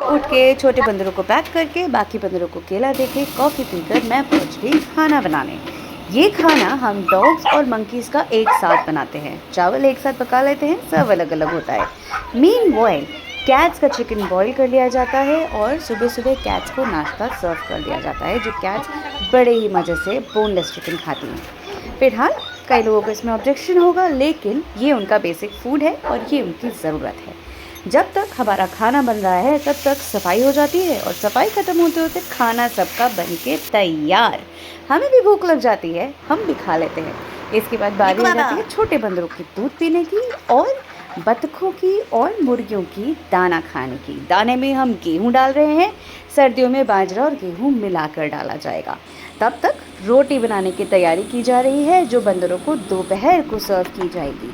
उठ के छोटे बंदरों को पैक करके बाकी बंदरों को केला देके कॉफ़ी पीकर मैं पहुंच गई खाना बनाने। ये खाना हम डॉग्स और मंकीज़ का एक साथ बनाते हैं। चावल एक साथ पका लेते हैं, सब अलग अलग होता है। मीनवाइल कैट्स का चिकन बॉईल कर लिया जाता है और सुबह सुबह कैट्स को नाश्ता सर्व कर दिया जाता है, जो कैट्स बड़े ही मज़े से बोनलेस चिकन खाती हैं। फिलहाल कई लोगों को इसमें ऑब्जेक्शन होगा, लेकिन ये उनका बेसिक फूड है और ये उनकी ज़रूरत है। जब तक हमारा खाना बन रहा है तब तक सफाई हो जाती है और सफाई ख़त्म होते होते खाना सबका बन के तैयार। हमें भी भूख लग जाती है, हम भी खा लेते हैं। इसके बाद बारी आ जाती है छोटे बंदरों की दूध पीने की और बतखों की और मुर्गियों की दाना खाने की। दाने में हम गेहूँ डाल रहे हैं, सर्दियों में बाजरा और गेहूँ मिलाकर डाला जाएगा। तब तक रोटी बनाने की तैयारी की जा रही है, जो बंदरों को दोपहर को सर्व की जाएगी।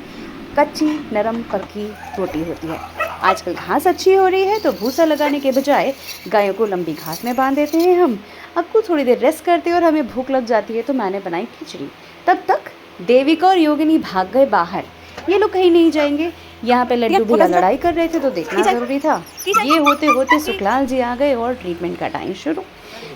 कच्ची नरम पकी रोटी होती है। आजकल घास अच्छी हो रही है, तो भूसा लगाने के बजाय गायों को लंबी घास में बांध देते हैं हम। अब कुछ थोड़ी देर रेस्ट करते हैं और हमें भूख लग जाती है, तो मैंने बनाई खिचड़ी। तब तक देविका और योगिनी भाग गए बाहर। ये लोग कहीं नहीं जाएंगे। यहाँ पे लड्डू भैया लड़ाई कर रहे थे, तो देखना ज़रूरी था। ये होते होते सुखलाल जी आ गए और ट्रीटमेंट का टाइम शुरू।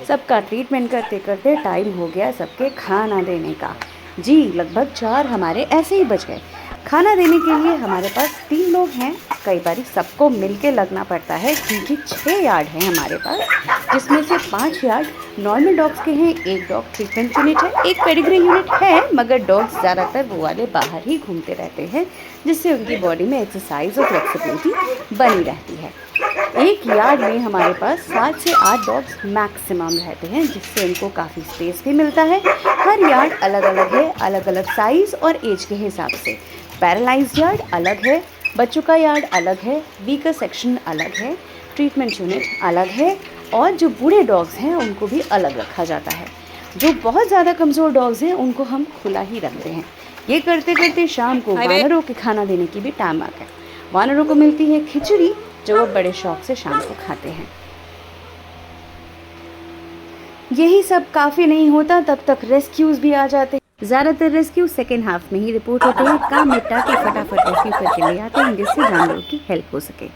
सबका ट्रीटमेंट करते करते टाइम हो गया सबके खाना देने का। जी लगभग 4 हमारे ऐसे ही बच गए। खाना देने के लिए हमारे पास 3 लोग हैं। कई बार सबको मिलके लगना पड़ता है, क्योंकि 6 यार्ड हैं हमारे पास, जिसमें से 5 यार्ड नॉर्मल डॉग्स के हैं, 1 डॉग ट्रीटमेंट यूनिट है, 1 पेडिग्री यूनिट है। मगर डॉग्स ज़्यादातर वो वाले बाहर ही घूमते रहते हैं, जिससे उनकी बॉडी में एक्सरसाइज और फ्लेक्सिबिलिटी बनी रहती है। 1 यार्ड में हमारे पास 7 से 8 डॉग्स मैक्सिमम रहते हैं, जिससे उनको काफ़ी स्पेस भी मिलता है। हर यार्ड अलग अलग है, अलग अलग साइज़ और एज के हिसाब से। पैरालाइज्ड यार्ड अलग है, बच्चों का यार्ड अलग है, वीकर सेक्शन अलग है, ट्रीटमेंट यूनिट अलग है, और जो बूढ़े डॉग्स हैं उनको भी अलग रखा जाता है। जो बहुत ज़्यादा कमज़ोर डॉग्स हैं उनको हम खुला ही रखते हैं। ये करते करते शाम को वानरों के खाना देने की भी टाइम आ गया। वानरों को मिलती है खिचड़ी, जो वो बड़े शौक से शाम को खाते हैं। यही सब काफ़ी नहीं होता, तब तक रेस्क्यूज़ भी आ जाते हैं। ज़्यादातर रेस्क्यू सेकेंड हाफ में ही रिपोर्ट होते हैं। काम निपटा के फटाफट रेस्क्यू करके ले आते हैं, जिससे जानवरों की हेल्प हो सके।